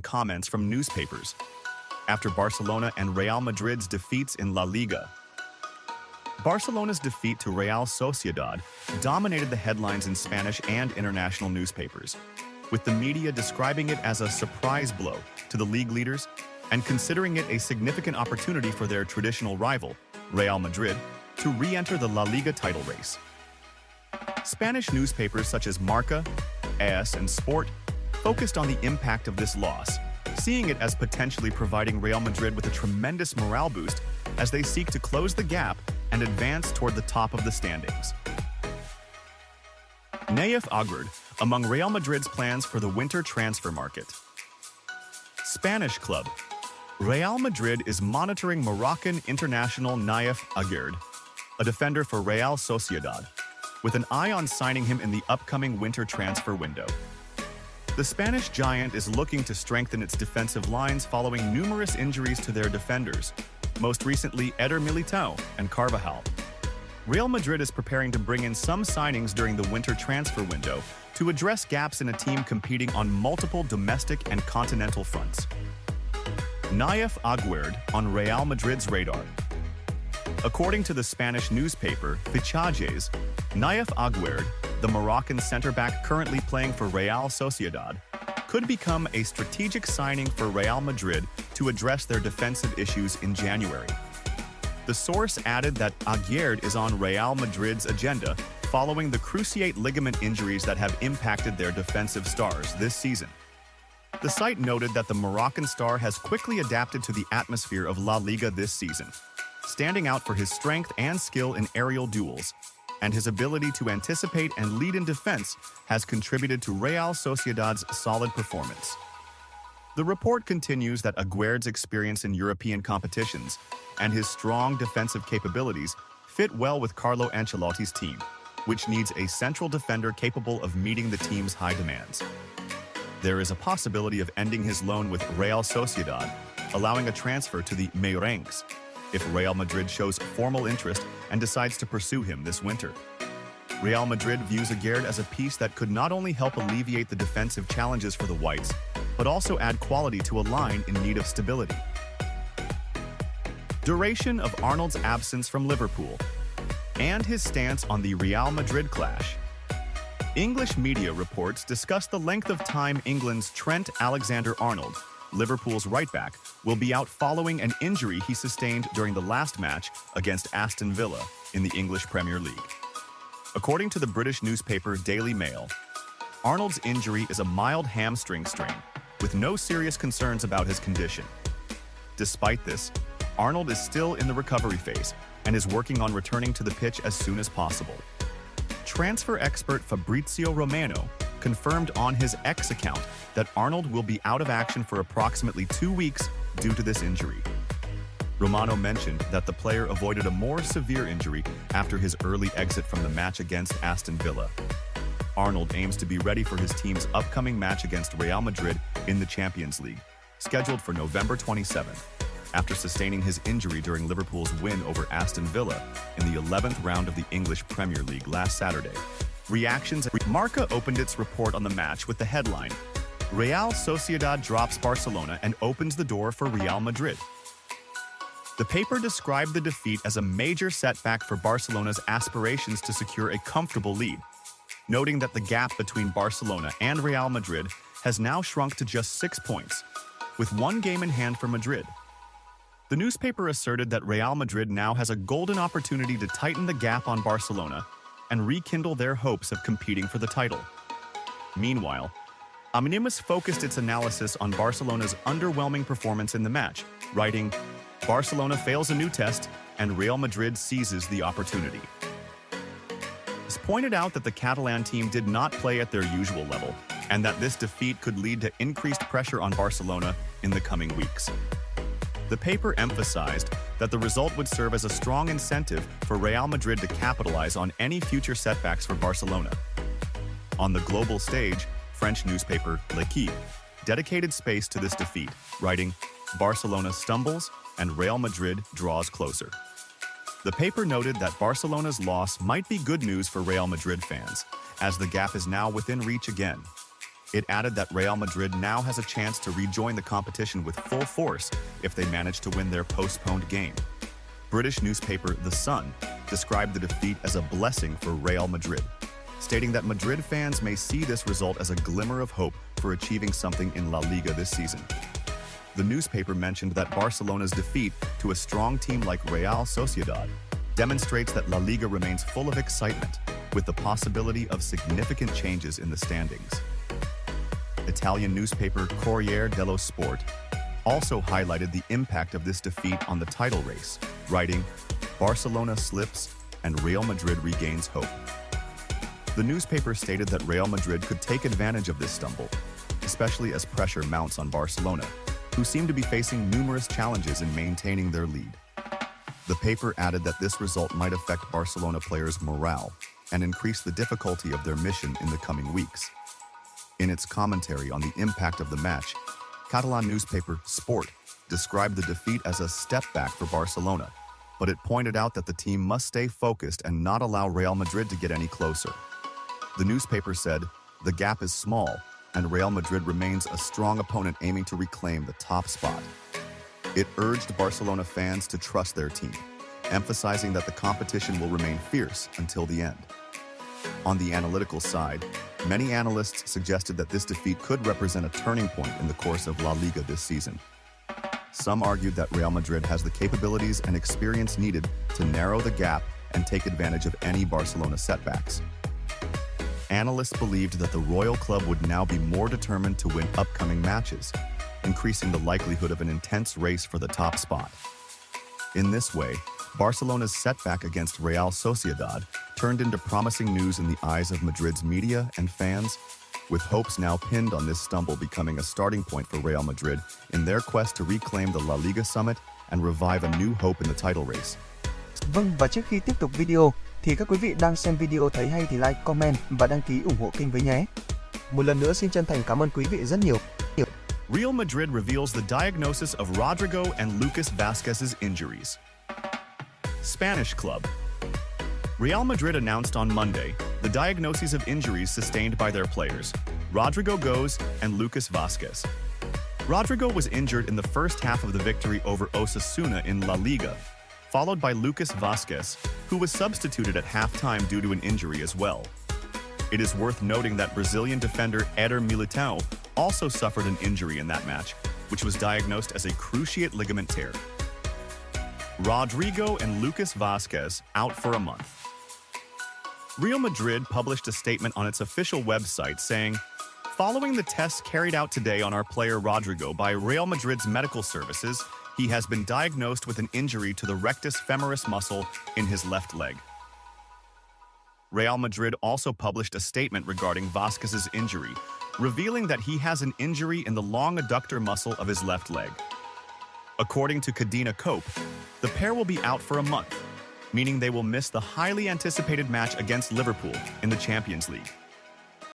comments from newspapers after Barcelona and Real Madrid's defeats in La Liga. Barcelona's defeat to Real Sociedad dominated the headlines in Spanish and international newspapers, with the media describing it as a surprise blow to the league leaders and considering it a significant opportunity for their traditional rival, Real Madrid, to re-enter the La Liga title race. Spanish newspapers such as Marca, AS, and Sport focused on the impact of this loss, seeing it as potentially providing Real Madrid with a tremendous morale boost as they seek to close the gap and advance toward the top of the standings. Nayef Aguerd among Real Madrid's plans for the winter transfer market. Spanish club Real Madrid is monitoring Moroccan international Nayef Aguerd, a defender for Real Sociedad, with an eye on signing him in the upcoming winter transfer window. The Spanish giant is looking to strengthen its defensive lines following numerous injuries to their defenders, most recently Eder Militao and Carvajal. Real Madrid is preparing to bring in some signings during the winter transfer window to address gaps in a team competing on multiple domestic and continental fronts. Nayef Aguerd on Real Madrid's radar. According to the Spanish newspaper Fichajes, Nayef Aguerd, the Moroccan center-back currently playing for Real Sociedad, could become a strategic signing for Real Madrid to address their defensive issues in January. The source added that Aguerd is on Real Madrid's agenda following the cruciate ligament injuries that have impacted their defensive stars this season. The site noted that the Moroccan star has quickly adapted to the atmosphere of La Liga this season, standing out for his strength and skill in aerial duels, and his ability to anticipate and lead in defense has contributed to Real Sociedad's solid performance. The report continues that Aguerd's experience in European competitions and his strong defensive capabilities fit well with Carlo Ancelotti's team, which needs a central defender capable of meeting the team's high demands. There is a possibility of ending his loan with Real Sociedad, allowing a transfer to the Merengues, if Real Madrid shows formal interest and decides to pursue him this winter. Real Madrid views Aguerd as a piece that could not only help alleviate the defensive challenges for the Whites, but also add quality to a line in need of stability. Duration of Arnold's absence from Liverpool, and his stance on the Real Madrid clash. English media reports discuss the length of time England's Trent Alexander-Arnold, Liverpool's right-back, will be out following an injury he sustained during the last match against Aston Villa in the English Premier League. According to the British newspaper Daily Mail, Arnold's injury is a mild hamstring strain, with no serious concerns about his condition. Despite this, Arnold is still in the recovery phase and is working on returning to the pitch as soon as possible. Transfer expert Fabrizio Romano confirmed on his X account that Arnold will be out of action for approximately 2 weeks due to this injury. Romano mentioned that the player avoided a more severe injury after his early exit from the match against Aston Villa. Arnold aims to be ready for his team's upcoming match against Real Madrid in the Champions League, scheduled for November 27th, after sustaining his injury during Liverpool's win over Aston Villa in the 11th round of the English Premier League last Saturday. Reactions. Marca opened its report on the match with the headline, Real Sociedad drops Barcelona and opens the door for Real Madrid. The paper described the defeat as a major setback for Barcelona's aspirations to secure a comfortable lead, noting that the gap between Barcelona and Real Madrid has now shrunk to just 6 points, with 1 game in hand for Madrid. The newspaper asserted that Real Madrid now has a golden opportunity to tighten the gap on Barcelona and rekindle their hopes of competing for the title. Meanwhile, Anonymous focused its analysis on Barcelona's underwhelming performance in the match, writing, Barcelona fails a new test and Real Madrid seizes the opportunity. It's pointed out that the Catalan team did not play at their usual level and that this defeat could lead to increased pressure on Barcelona in the coming weeks. The paper emphasized that the result would serve as a strong incentive for Real Madrid to capitalize on any future setbacks for Barcelona. On the global stage, French newspaper L'Équipe dedicated space to this defeat, writing, Barcelona stumbles and Real Madrid draws closer. The paper noted that Barcelona's loss might be good news for Real Madrid fans, as the gap is now within reach again. It added that Real Madrid now has a chance to rejoin the competition with full force if they manage to win their postponed game. British newspaper The Sun described the defeat as a blessing for Real Madrid, stating that Madrid fans may see this result as a glimmer of hope for achieving something in La Liga this season. The newspaper mentioned that Barcelona's defeat to a strong team like Real Sociedad demonstrates that La Liga remains full of excitement, with the possibility of significant changes in the standings. Italian newspaper Corriere dello Sport also highlighted the impact of this defeat on the title race, writing, "Barcelona slips and Real Madrid regains hope." The newspaper stated that Real Madrid could take advantage of this stumble, especially as pressure mounts on Barcelona, who seem to be facing numerous challenges in maintaining their lead. The paper added that this result might affect Barcelona players' morale and increase the difficulty of their mission in the coming weeks. In its commentary on the impact of the match, Catalan newspaper Sport described the defeat as a step back for Barcelona, but it pointed out that the team must stay focused and not allow Real Madrid to get any closer. The newspaper said, "The gap is small, and Real Madrid remains a strong opponent aiming to reclaim the top spot." It urged Barcelona fans to trust their team, emphasizing that the competition will remain fierce until the end. On the analytical side, many analysts suggested that this defeat could represent a turning point in the course of La Liga this season. Some argued that Real Madrid has the capabilities and experience needed to narrow the gap and take advantage of any Barcelona setbacks. Analysts believed that the Royal Club would now be more determined to win upcoming matches, increasing the likelihood of an intense race for the top spot. In this way, Barcelona's setback against Real Sociedad turned into promising news in the eyes of Madrid's media and fans, with hopes now pinned on this stumble becoming a starting point for Real Madrid in their quest to reclaim the La Liga summit and revive a new hope in the title race. Vâng, và trước khi tiếp tục video, thì các quý vị đang xem video thấy hay thì like, comment và đăng ký ủng hộ kênh với nhé. Một lần nữa xin chân thành cảm ơn quý vị rất nhiều. Real Madrid reveals the diagnosis of Rodrigo and Lucas Vázquez's injuries. Spanish club. Real Madrid announced on Monday the diagnoses of injuries sustained by their players, Rodrigo Goes and Lucas Vázquez. Rodrigo was injured in the first half of the victory over Osasuna in La Liga, followed by Lucas Vázquez, who was substituted at halftime due to an injury as well. It is worth noting that Brazilian defender Eder Militão also suffered an injury in that match, which was diagnosed as a cruciate ligament tear. Rodrigo and Lucas Vázquez out for a month. Real Madrid published a statement on its official website saying, "Following the tests carried out today on our player Rodrigo by Real Madrid's medical services, he has been diagnosed with an injury to the rectus femoris muscle in his left leg." Real Madrid also published a statement regarding Vázquez's injury, revealing that he has an injury in the long adductor muscle of his left leg. According to Cadena Cope, the pair will be out for a month, meaning they will miss the highly anticipated match against Liverpool in the Champions League.